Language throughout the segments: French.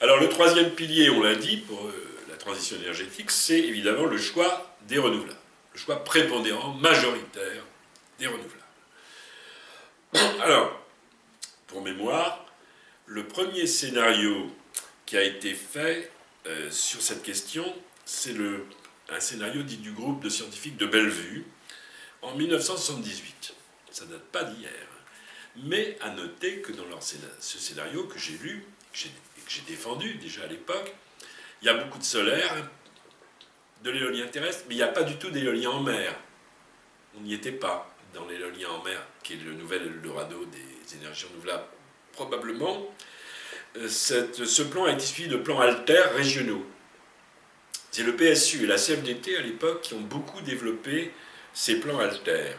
Alors le troisième pilier, on l'a dit, pour la transition énergétique, c'est évidemment le choix des renouvelables. Le choix prépondérant, majoritaire des renouvelables. Alors, pour mémoire, le premier scénario qui a été fait sur cette question, c'est un scénario dit du groupe de scientifiques de Bellevue en 1978. Ça ne date pas d'hier. Mais à noter que dans ce scénario que j'ai lu, que j'ai défendu déjà à l'époque, il y a beaucoup de solaire, de l'éolien terrestre, mais il n'y a pas du tout d'éolien en mer. On n'y était pas dans l'éolien en mer, qui est le nouvel Eldorado des énergies renouvelables. Probablement, ce plan a été suivi de plans alters régionaux. C'est le PSU et la CFDT à l'époque qui ont beaucoup développé ces plans alters.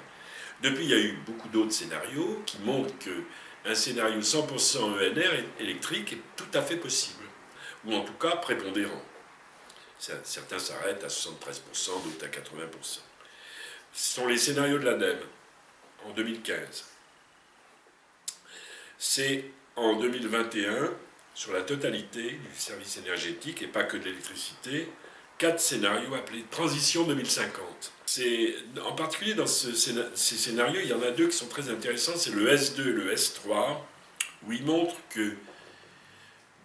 Depuis, il y a eu beaucoup d'autres scénarios qui montrent qu'un scénario 100% ENR électrique est tout à fait possible, ou en tout cas prépondérant. Certains s'arrêtent à 73%, d'autres à 80%. Ce sont les scénarios de l'ADEME en 2015. C'est en 2021, sur la totalité du service énergétique, et pas que de l'électricité, 4 scénarios appelés Transition 2050. En particulier dans ces scénarios, il y en a 2 qui sont très intéressants, c'est le S2 et le S3, où ils montrent que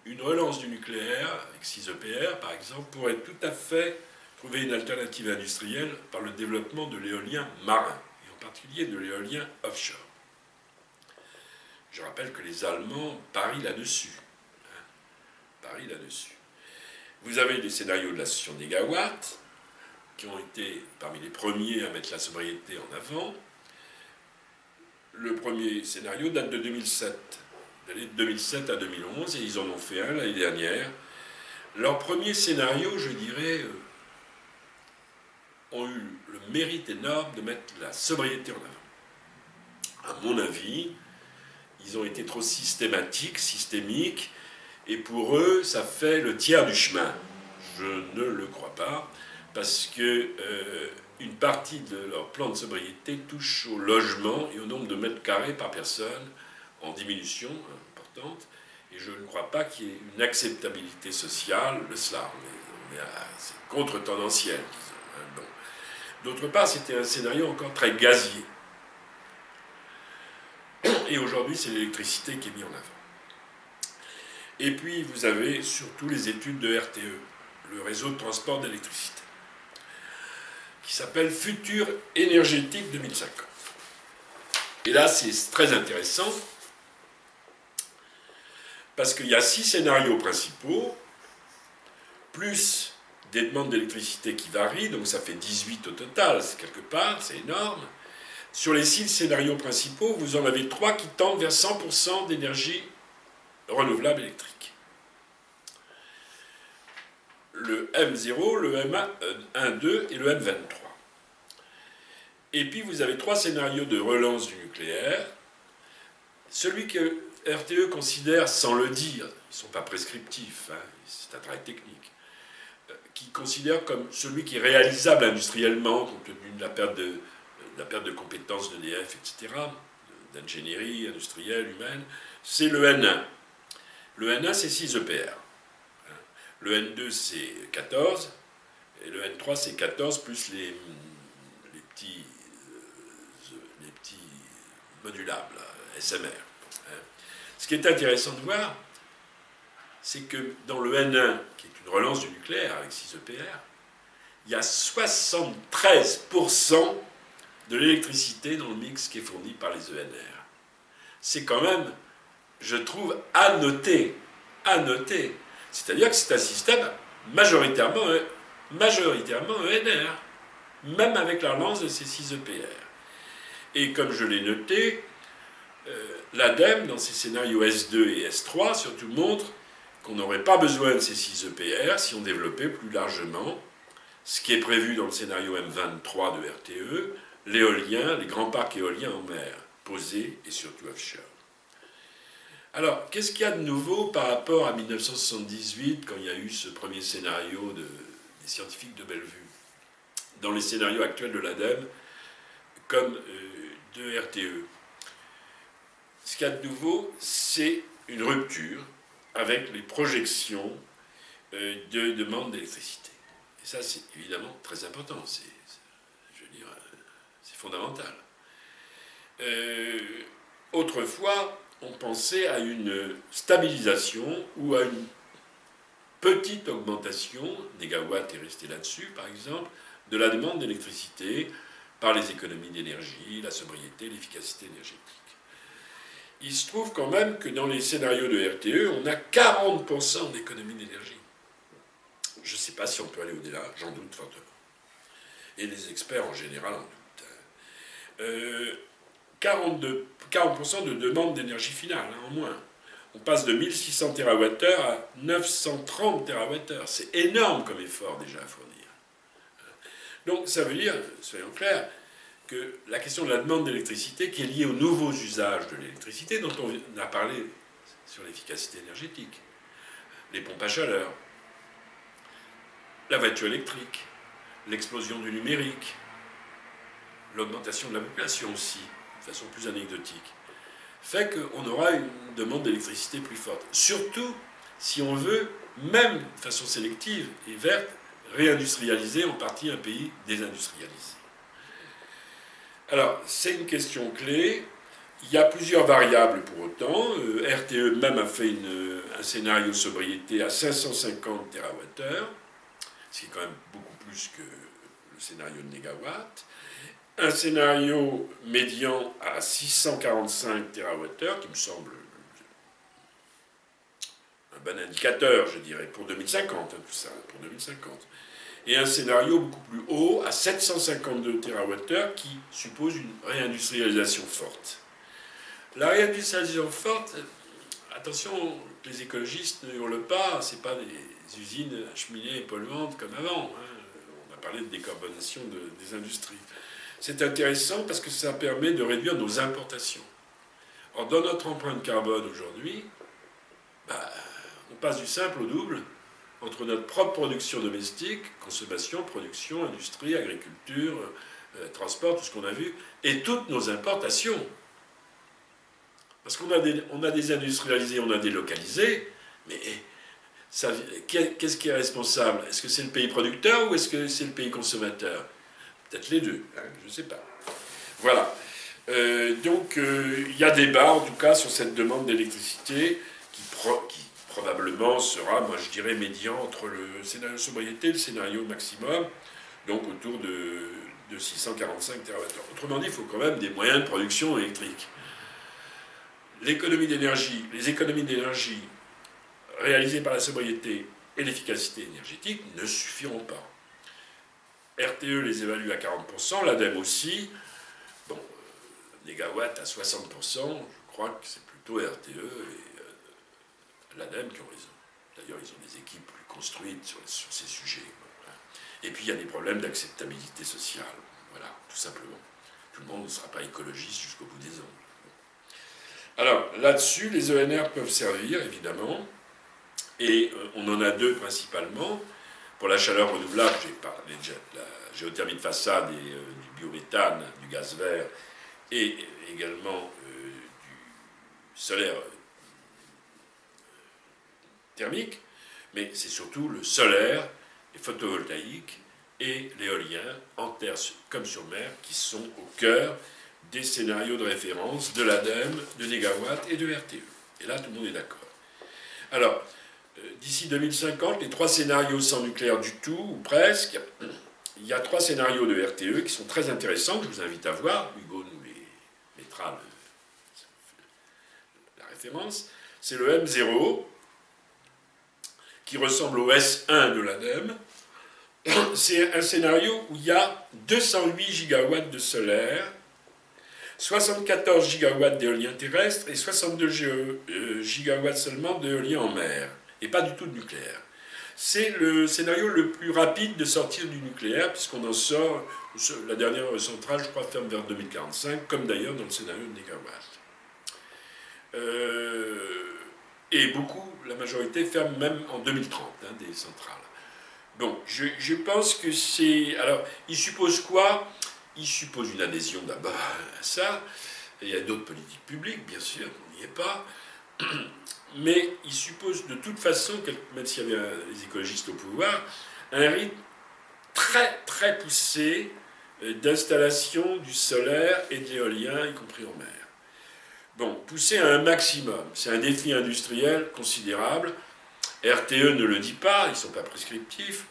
une relance du nucléaire, avec 6 EPR par exemple, pourrait tout à fait trouver une alternative industrielle par le développement de l'éolien marin, et en particulier de l'éolien offshore. Je rappelle que les Allemands parient là-dessus. Parient là-dessus. Vous avez des scénarios de l'association Négawatt, qui ont été parmi les premiers à mettre la sobriété en avant. Le premier scénario date de 2007, d'aller de 2007 à 2011, et ils en ont fait un l'année dernière. Leurs premiers scénarios, je dirais, ont eu le mérite énorme de mettre la sobriété en avant. À mon avis, ils ont été trop systémiques, et pour eux, ça fait le tiers du chemin. Je ne le crois pas, parce que une partie de leur plan de sobriété touche au logement et au nombre de mètres carrés par personne, en diminution importante, et je ne crois pas qu'il y ait une acceptabilité sociale de cela. C'est contre-tendanciel, disons. Bon. D'autre part, c'était un scénario encore très gazier. Et aujourd'hui, c'est l'électricité qui est mise en avant. Et puis, vous avez surtout les études de RTE, le réseau de transport d'électricité, qui s'appelle Futur énergétique 2050. Et là, c'est très intéressant, parce qu'il y a 6 scénarios principaux, plus des demandes d'électricité qui varient, donc ça fait 18 au total, c'est quelque part, c'est énorme. Sur les 6 scénarios principaux, vous en avez 3 qui tendent vers 100% d'énergie renouvelable électrique. Le M0, le M12 et le M23. Et puis vous avez 3 scénarios de relance du nucléaire. Celui que RTE considère, sans le dire, ils ne sont pas prescriptifs, hein, c'est un travail technique, qui considère comme celui qui est réalisable industriellement, compte tenu de la perte de compétences d'EDF, etc., d'ingénierie industrielle, humaine, c'est le N1. Le N1, c'est 6 EPR. Le N2, c'est 14, et le N3, c'est 14, plus les petits modulables, SMR. Ce qui est intéressant de voir, c'est que dans le N1, qui est une relance du nucléaire avec 6 EPR, il y a 73% de l'électricité dans le mix qui est fourni par les ENR. C'est quand même, je trouve, à noter. À noter. C'est-à-dire que c'est un système majoritairement ENR, même avec la relance de ces 6 EPR. Et comme je l'ai noté, l'ADEME, dans ses scénarios S2 et S3, surtout montre qu'on n'aurait pas besoin de ces 6 EPR si on développait plus largement ce qui est prévu dans le scénario M23 de RTE, l'éolien, les grands parcs éoliens en mer, posés et surtout offshore. Alors, qu'est-ce qu'il y a de nouveau par rapport à 1978, quand il y a eu ce premier scénario des scientifiques de Bellevue, dans les scénarios actuels de l'ADEME, comme de RTE? Ce qu'il y a de nouveau, c'est une rupture avec les projections de demande d'électricité. Et ça, c'est évidemment très important, je veux dire, c'est fondamental. Autrefois, on pensait à une stabilisation ou à une petite augmentation, négawatts est resté là-dessus par exemple, de la demande d'électricité par les économies d'énergie, la sobriété, l'efficacité énergétique. Il se trouve quand même que dans les scénarios de RTE, on a 40% d'économie d'énergie. Je ne sais pas si on peut aller au-delà, j'en doute fortement. Et les experts en général en doutent. 40% de demande d'énergie finale, en moins. On passe de 1600 TWh à 930 TWh. C'est énorme comme effort déjà à fournir. Donc ça veut dire, soyons clairs, que la question de la demande d'électricité, qui est liée aux nouveaux usages de l'électricité, dont on a parlé sur l'efficacité énergétique, les pompes à chaleur, la voiture électrique, l'explosion du numérique, l'augmentation de la population aussi, de façon plus anecdotique, fait qu'on aura une demande d'électricité plus forte. Surtout si on veut, même de façon sélective et verte, réindustrialiser en partie un pays désindustrialisé. Alors, c'est une question clé. Il y a plusieurs variables pour autant. RTE même a fait un scénario sobriété à 550 TWh, ce qui est quand même beaucoup plus que le scénario de négawatt. Un scénario médian à 645 TWh, qui me semble un bon indicateur, je dirais, pour 2050, tout ça, pour 2050. Et un scénario beaucoup plus haut, à 752 TWh, qui suppose une réindustrialisation forte. La réindustrialisation forte, attention, les écologistes ne hurlent pas, ce n'est pas des usines à cheminées polluantes comme avant. On a parlé de décarbonation des industries. C'est intéressant parce que ça permet de réduire nos importations. Or, dans notre empreinte carbone aujourd'hui, on passe du simple au double entre notre propre production domestique, consommation, production, industrie, agriculture, transport, tout ce qu'on a vu, et toutes nos importations. Parce qu'on a désindustrialisé, on a délocalisé, mais qu'est-ce qui est responsable? Est-ce que c'est le pays producteur ou est-ce que c'est le pays consommateur? Peut-être les deux, hein, je ne sais pas. Voilà. Donc, il y a débat, en tout cas, sur cette demande d'électricité qui probablement sera, moi je dirais, médian entre le scénario sobriété et le scénario maximum, donc autour de 645 TWh. Autrement dit, il faut quand même des moyens de production électrique. Les économies d'énergie réalisées par la sobriété et l'efficacité énergétique ne suffiront pas. RTE les évalue à 40%, l'ADEME aussi. Bon, négawatts à 60%, je crois que c'est plutôt RTE et l'ADEME qui ont raison. D'ailleurs, ils ont des équipes plus construites sur ces sujets. Et puis, il y a des problèmes d'acceptabilité sociale. Voilà, tout simplement. Tout le monde ne sera pas écologiste jusqu'au bout des ongles. Alors, là-dessus, les ENR peuvent servir, évidemment. Et on en a deux principalement. Pour la chaleur renouvelable, j'ai parlé de la géothermie de façade et du biométhane, du gaz vert, et également du solaire thermique, mais c'est surtout le solaire, les photovoltaïques et l'éolien, en terre comme sur mer, qui sont au cœur des scénarios de référence de l'ADEME, de Négawatt et de RTE. Et là, tout le monde est d'accord. Alors, d'ici 2050, les trois scénarios sans nucléaire du tout, ou presque, il y a trois scénarios de RTE qui sont très intéressants, que je vous invite à voir. Hugo nous les mettra la référence. C'est le M0, qui ressemble au S1 de l'ADEME. C'est un scénario où il y a 208 gigawatts de solaire, 74 gigawatts d'éolien terrestre et 62 gigawatts seulement d'éolien en mer, et pas du tout de nucléaire. C'est le scénario le plus rapide de sortir du nucléaire, puisqu'on en sort, la dernière centrale, je crois, ferme vers 2045, comme d'ailleurs dans le scénario de Négawatt. Et beaucoup, la majorité, ferme même en 2030, des centrales. Bon, je pense que c'est... Alors, il suppose quoi? Il suppose une adhésion d'abord à ça. Il y a d'autres politiques publiques, bien sûr, on n'y est pas. mais il suppose de toute façon, même s'il y avait les écologistes au pouvoir, un rythme très très poussé d'installation du solaire et de l'éolien, y compris en mer. Bon, poussé à un maximum, c'est un défi industriel considérable. RTE ne le dit pas, ils ne sont pas prescriptifs,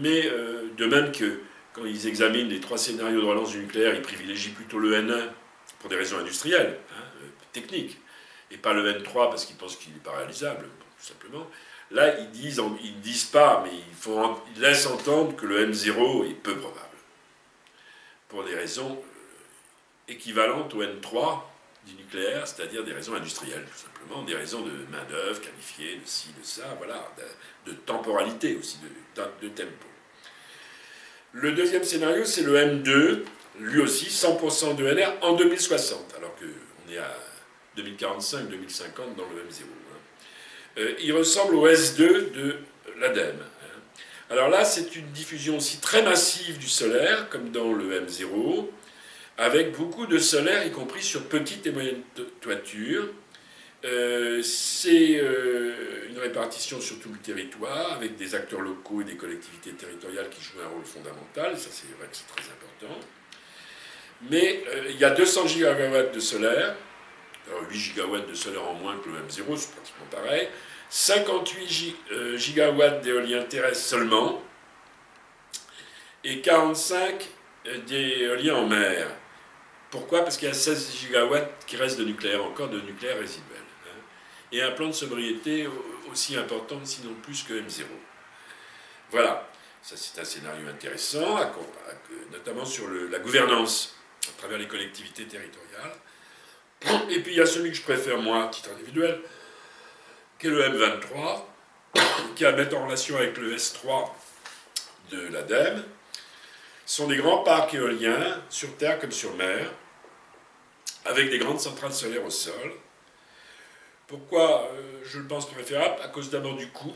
mais de même que quand ils examinent les 3 scénarios de relance du nucléaire, ils privilégient plutôt le N1 pour des raisons industrielles, hein, techniques, et pas le N3 parce qu'ils pensent qu'il n'est pas réalisable, tout simplement. Là, ils disent pas, mais ils laissent entendre que le M0 est peu probable, pour des raisons équivalentes au N3 du nucléaire, c'est-à-dire des raisons industrielles, tout simplement, des raisons de main-d'œuvre qualifiée, de ci, de ça, voilà, de temporalité aussi, de tempo. Le deuxième scénario, c'est le M2, lui aussi 100% de NR en 2060, alors qu'on est à 2045-2050 dans le M0. Il ressemble au S2 de l'ADEME. Alors là, c'est une diffusion aussi très massive du solaire, comme dans le M0, avec beaucoup de solaire, y compris sur petite et moyenne toiture. C'est une répartition sur tout le territoire, avec des acteurs locaux et des collectivités territoriales qui jouent un rôle fondamental, ça c'est vrai que c'est très important. Mais il y a 200 gigawatts de solaire, alors 8 gigawatts de solaire en moins que le M0, c'est pratiquement pareil, 58 gigawatts d'éolien terrestre seulement, et 45 d'éolien en mer. Pourquoi? Parce qu'il y a 16 gigawatts qui restent de nucléaire, encore de nucléaire résiduel. Hein, et un plan de sobriété aussi important, sinon plus que M0. Voilà, ça c'est un scénario intéressant, notamment sur la gouvernance à travers les collectivités territoriales. Et puis il y a celui que je préfère moi, à titre individuel, qui est le M23, qui a à mettre en relation avec le S3 de l'ADEME. Ce sont des grands parcs éoliens, sur terre comme sur mer, avec des grandes centrales solaires au sol. Pourquoi je le pense préférable? À cause d'abord du coût.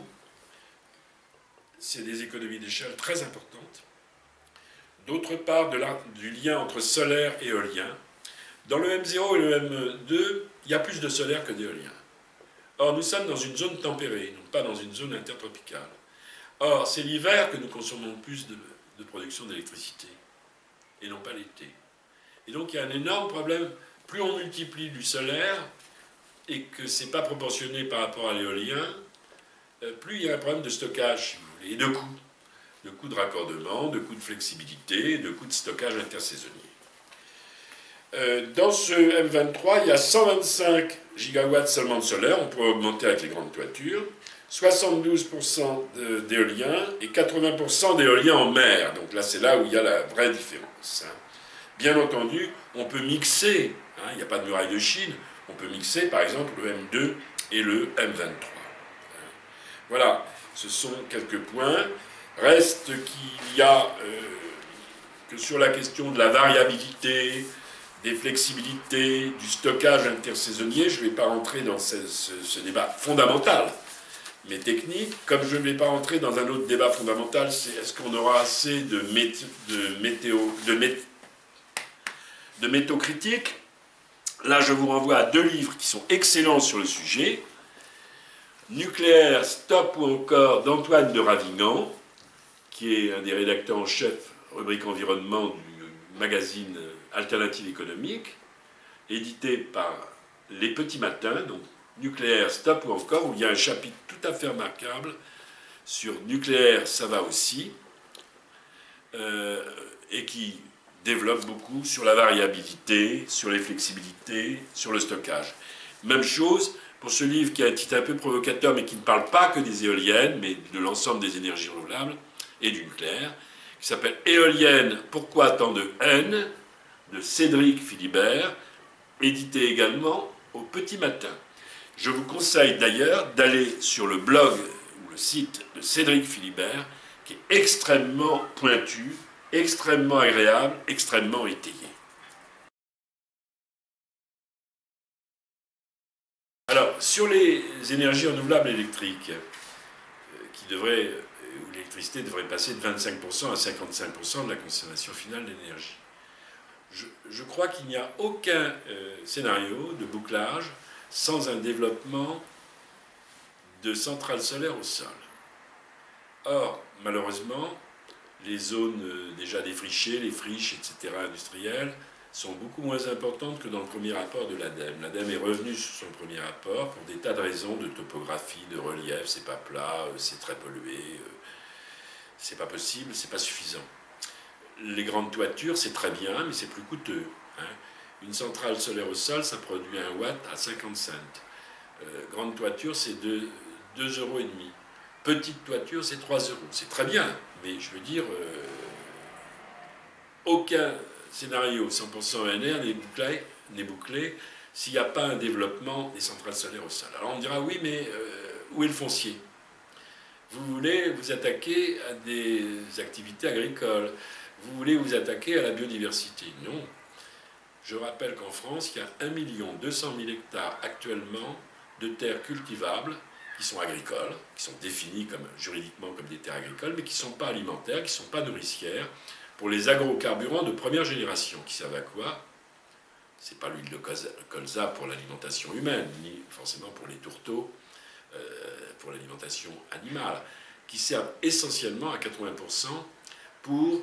C'est des économies d'échelle très importantes. D'autre part, du lien entre solaire et éolien. Dans le M0 et le M2, il y a plus de solaire que d'éolien. Or, nous sommes dans une zone tempérée, non pas dans une zone intertropicale. Or, c'est l'hiver que nous consommons plus de production d'électricité, et non pas l'été. Et donc, il y a un énorme problème. Plus on multiplie du solaire, et que ce n'est pas proportionné par rapport à l'éolien, plus il y a un problème de stockage, si vous voulez, et de coûts. De coûts de raccordement, de coûts de flexibilité, de coûts de stockage intersaisonnier. Dans ce M23, il y a 125 gigawatts seulement de solaire, on pourrait augmenter avec les grandes toitures, 72% d'éolien et 80% d'éolien en mer. Donc là, c'est là où il y a la vraie différence. Bien entendu, on peut mixer, il n'y a pas de muraille de Chine, on peut mixer par exemple le M2 et le M23. Voilà, ce sont quelques points. Reste qu'il y a que sur la question de la variabilité, des flexibilités, du stockage intersaisonnier, je ne vais pas rentrer dans ce débat fondamental, mais technique, comme je ne vais pas rentrer dans un autre débat fondamental, c'est est-ce qu'on aura assez de métaux critiques. Là, je vous renvoie à 2 livres qui sont excellents sur le sujet. Nucléaire, stop ou encore d'Antoine de Ravignan, qui est un des rédacteurs en chef, rubrique environnement du magazine Alternative économique, édité par Les Petits Matins, donc Nucléaire, stop ou encore, où il y a un chapitre tout à fait remarquable sur nucléaire, ça va aussi, et qui développe beaucoup sur la variabilité, sur les flexibilités, sur le stockage. Même chose pour ce livre qui a un titre un peu provocateur, mais qui ne parle pas que des éoliennes, mais de l'ensemble des énergies renouvelables et du nucléaire, qui s'appelle « Éoliennes, pourquoi tant de haine ?» de Cédric Philibert, édité également au Petit Matin. Je vous conseille d'ailleurs d'aller sur le blog ou le site de Cédric Philibert, qui est extrêmement pointu, extrêmement agréable, extrêmement étayé. Alors, sur les énergies renouvelables électriques, où l'électricité devrait passer de 25% à 55% de la consommation finale d'énergie, je crois qu'il n'y a aucun scénario de bouclage sans un développement de centrales solaires au sol. Or, malheureusement, les zones déjà défrichées, les friches, etc., industrielles, sont beaucoup moins importantes que dans le premier rapport de l'ADEME. L'ADEME est revenu sur son premier rapport pour des tas de raisons de topographie, de relief, c'est pas plat, c'est très pollué, c'est pas possible, c'est pas suffisant. Les grandes toitures, c'est très bien, mais c'est plus coûteux. Hein. Une centrale solaire au sol, ça produit 1 watt à 50 cents. Grande toiture, c'est 2,5 €. Petite toiture, c'est 3 €. C'est très bien, mais je veux dire, aucun scénario 100% ENR n'est bouclé s'il n'y a pas un développement des centrales solaires au sol. Alors on me dira, oui, mais où est le foncier? Vous voulez vous attaquer à des activités agricoles, vous voulez vous attaquer à la biodiversité. Non. Je rappelle qu'en France, il y a 1 200 000 hectares actuellement de terres cultivables qui sont agricoles, qui sont définies juridiquement comme des terres agricoles, mais qui ne sont pas alimentaires, qui ne sont pas nourricières, pour les agrocarburants de première génération, qui servent à quoi? Ce n'est pas l'huile de colza pour l'alimentation humaine, ni forcément pour les tourteaux, pour l'alimentation animale, qui servent essentiellement à 80% pour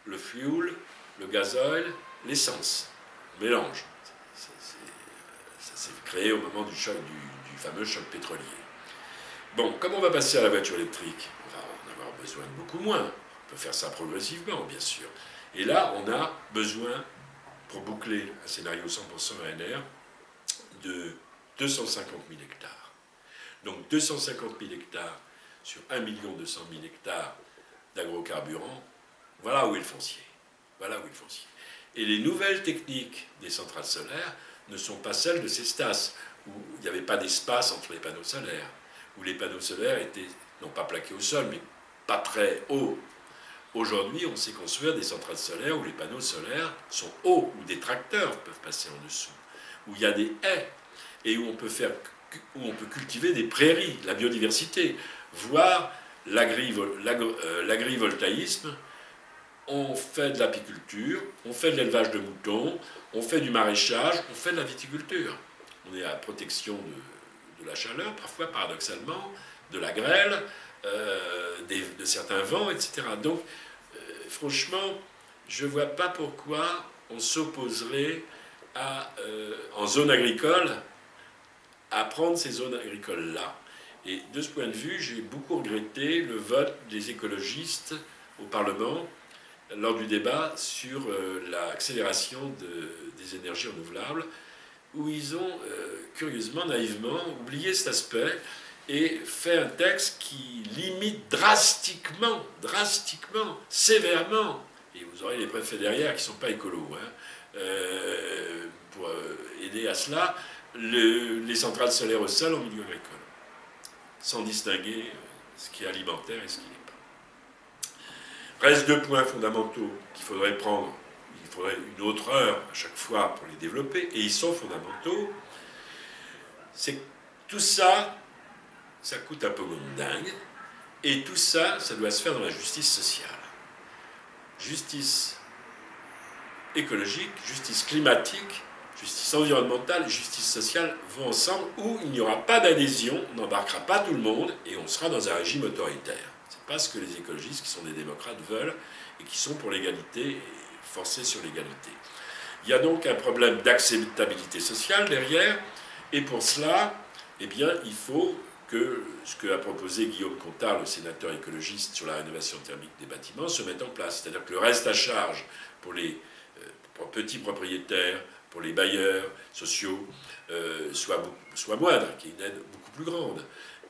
le fuel, le gasoil, l'essence, le mélange. Ça s'est créé au moment du fameux choc pétrolier. Bon, comme on va passer à la voiture électrique, on va en avoir besoin de beaucoup moins. On peut faire ça progressivement, bien sûr. Et là, on a besoin, pour boucler un scénario 100% ENR, de 250 000 hectares. Donc 250 000 hectares sur 1 200 000 hectares d'agrocarburants, voilà où est le foncier. Voilà où est le foncier. Et les nouvelles techniques des centrales solaires ne sont pas celles de ces Cestas, où il n'y avait pas d'espace entre les panneaux solaires, où les panneaux solaires étaient non pas plaqués au sol, mais pas très hauts. Aujourd'hui, on sait construire des centrales solaires où les panneaux solaires sont hauts, où des tracteurs peuvent passer en dessous, où il y a des haies, et où on peut cultiver des prairies, la biodiversité, voire l'agrivoltaïsme. On fait de l'apiculture, on fait de l'élevage de moutons, on fait du maraîchage, on fait de la viticulture. On est à protection de la chaleur, parfois paradoxalement, de la grêle, de certains vents, etc. Donc, franchement, je ne vois pas pourquoi on s'opposerait en zone agricole à prendre ces zones agricoles-là. Et de ce point de vue, j'ai beaucoup regretté le vote des écologistes au Parlement lors du débat sur l'accélération des énergies renouvelables, où ils ont, curieusement, naïvement, oublié cet aspect et fait un texte qui limite drastiquement, sévèrement, et vous aurez les préfets derrière qui ne sont pas écolos, hein, pour aider à cela, les centrales solaires au sol en milieu agricole, sans distinguer ce qui est alimentaire et ce qui n'est pas. Reste 2 points fondamentaux qu'il faudrait prendre. Il faudrait une autre heure à chaque fois pour les développer, et ils sont fondamentaux. C'est que tout ça, ça coûte un peu comme dingue, et tout ça, ça doit se faire dans la justice sociale. Justice écologique, justice climatique, justice environnementale et justice sociale vont ensemble, où il n'y aura pas d'adhésion, on n'embarquera pas tout le monde, et on sera dans un régime autoritaire. C'est pas ce que les écologistes, qui sont des démocrates, veulent, et qui sont pour l'égalité, et forcés sur l'égalité. Il y a donc un problème d'acceptabilité sociale derrière, et pour cela, eh bien, il faut que ce qu'a proposé Guillaume Contard, le sénateur écologiste, sur la rénovation thermique des bâtiments, se mette en place. C'est-à-dire que le reste à charge pour les petits propriétaires, pour les bailleurs sociaux, soit moindre, qu'il y ait une aide beaucoup plus grande,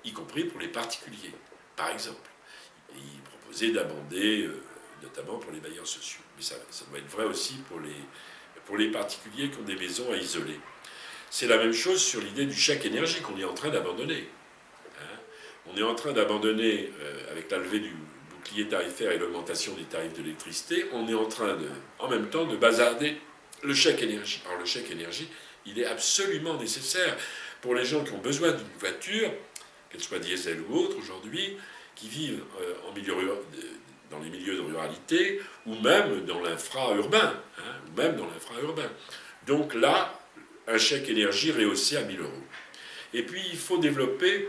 y compris pour les particuliers, par exemple. Et il proposait d'abonder, notamment pour les bailleurs sociaux. Mais ça doit être vrai aussi pour les particuliers qui ont des maisons à isoler. C'est la même chose sur l'idée du chèque énergie qu'on est en train d'abandonner. Hein, on est en train d'abandonner, avec la levée du bouclier tarifaire et l'augmentation des tarifs de l'électricité, on est en train, en même temps, de bazarder le chèque énergie. Alors le chèque énergie, il est absolument nécessaire pour les gens qui ont besoin d'une voiture, qu'elle soit diesel ou autre aujourd'hui, qui vivent dans les milieux de ruralité, ou même dans l'infra-urbain. Donc là, un chèque énergie rehaussé à 1 000 €. Et puis, il faut développer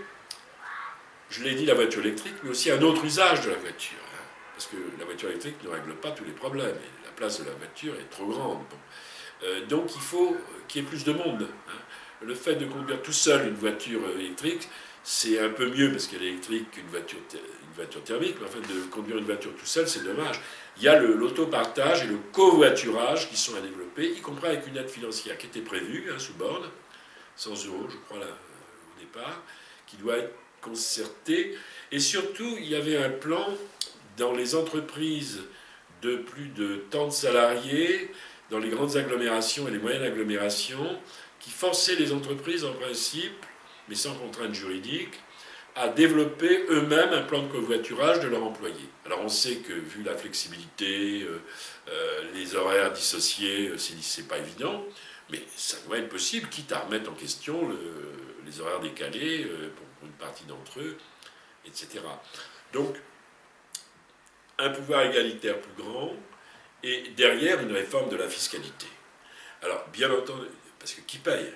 je l'ai dit, la voiture électrique, mais aussi un autre usage de la voiture. Hein, parce que la voiture électrique ne règle pas tous les problèmes. Et la place de la voiture est trop grande. Bon. Donc il faut qu'il y ait plus de monde. Hein. Le fait de conduire tout seul une voiture électrique, c'est un peu mieux parce qu'elle est électrique qu'une voiture thermique, mais en fait, de conduire une voiture tout seul, c'est dommage. Il y a l'autopartage et le covoiturage qui sont à développer, y compris avec une aide financière qui était prévue, hein, sous borne, 100 euros, je crois, là, au départ, qui doit être concertée. Et surtout, il y avait un plan dans les entreprises de plus de tant de salariés, dans les grandes agglomérations et les moyennes agglomérations, qui forçait les entreprises, en principe, mais sans contrainte juridique, à développer eux-mêmes un plan de covoiturage de leurs employés. Alors on sait que, vu la flexibilité, les horaires dissociés, c'est pas évident, mais ça doit être possible, quitte à remettre en question les horaires décalés pour une partie d'entre eux, etc. Donc, un pouvoir égalitaire plus grand, et derrière une réforme de la fiscalité. Alors, bien entendu, parce que qui paye?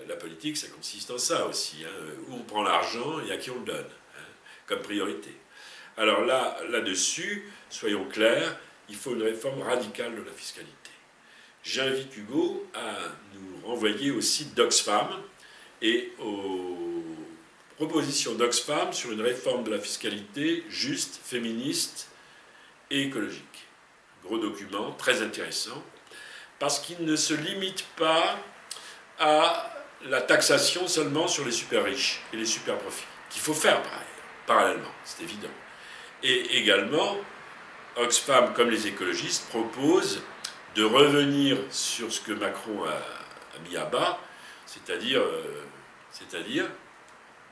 La politique, ça consiste en ça aussi, hein, où on prend l'argent et à qui on le donne, hein, comme priorité. Alors là-dessus, soyons clairs, il faut une réforme radicale de la fiscalité. J'invite Hugo à nous renvoyer au site d'Oxfam et aux propositions d'Oxfam sur une réforme de la fiscalité juste, féministe et écologique. Gros document, très intéressant, parce qu'il ne se limite pas à la taxation seulement sur les super riches et les super profits, qu'il faut faire parallèlement, c'est évident. Et également, Oxfam, comme les écologistes, propose de revenir sur ce que Macron a mis à bas, c'est-à-dire,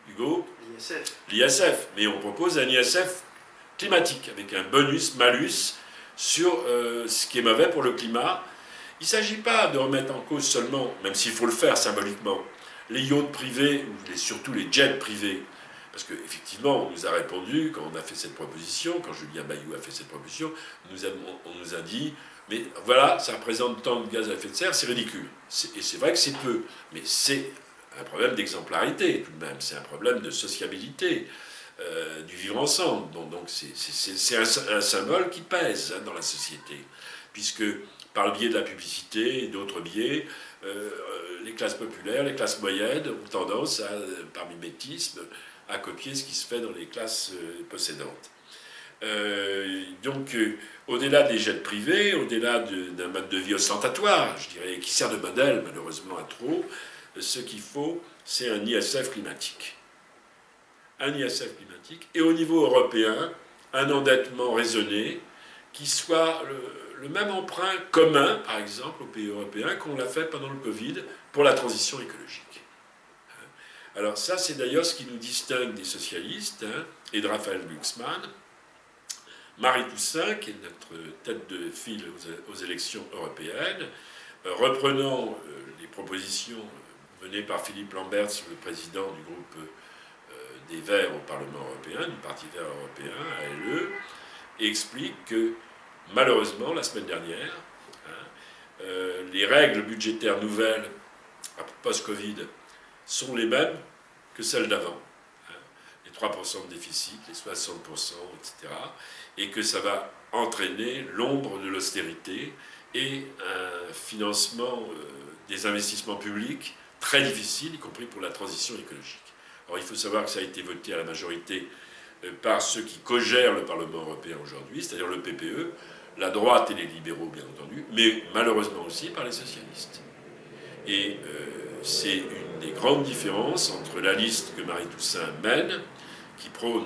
Hugo, l'ISF. Mais on propose un ISF climatique, avec un bonus-malus sur ce qui est mauvais pour le climat. Il ne s'agit pas de remettre en cause seulement, même s'il faut le faire symboliquement, les yachts privés, ou surtout les jets privés. Parce qu'effectivement, on nous a répondu, quand on a fait cette proposition, quand Julien Bayou a fait cette proposition, on nous a dit, mais voilà, ça représente tant de gaz à effet de serre, c'est ridicule. Et c'est vrai que c'est peu, mais c'est un problème d'exemplarité tout de même, c'est un problème de sociabilité, du vivre ensemble. Donc c'est un symbole qui pèse, hein, dans la société, puisque par le biais de la publicité et d'autres biais, les classes populaires, les classes moyennes ont tendance, par mimétisme, à copier ce qui se fait dans les classes possédantes. Donc, au-delà des jets privés, au-delà d'un mode de vie ostentatoire, je dirais, qui sert de modèle malheureusement à trop, ce qu'il faut, c'est un ISF climatique. Un ISF climatique, et au niveau européen, un endettement raisonné qui soit le même emprunt commun, par exemple, aux pays européens, qu'on l'a fait pendant le Covid pour la transition écologique. Alors ça, c'est d'ailleurs ce qui nous distingue des socialistes, hein, et de Raphaël Glucksmann. Marie Toussaint, qui est notre tête de file aux élections européennes, reprenant les propositions menées par Philippe Lamberts, le président du groupe des Verts au Parlement européen, du Parti Vert européen, ALE, explique que, malheureusement, la semaine dernière, hein, les règles budgétaires nouvelles post-Covid sont les mêmes que celles d'avant. Hein, les 3% de déficit, les 60%, etc. Et que ça va entraîner l'ombre de l'austérité et un financement des investissements publics très difficile, y compris pour la transition écologique. Alors il faut savoir que ça a été voté à la majorité par ceux qui co-gèrent le Parlement européen aujourd'hui, c'est-à-dire le PPE, la droite et les libéraux bien entendu, mais malheureusement aussi par les socialistes. Et c'est une des grandes différences entre la liste que Marie Toussaint mène, qui prône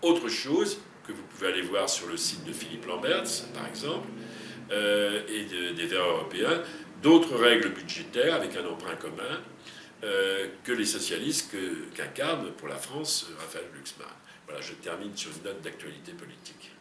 autre chose, que vous pouvez aller voir sur le site de Philippe Lamberts, par exemple, et des Verts européens, d'autres règles budgétaires avec un emprunt commun, que les socialistes qu'incarne pour la France Raphaël Glucksmann. Voilà, je termine sur une note d'actualité politique.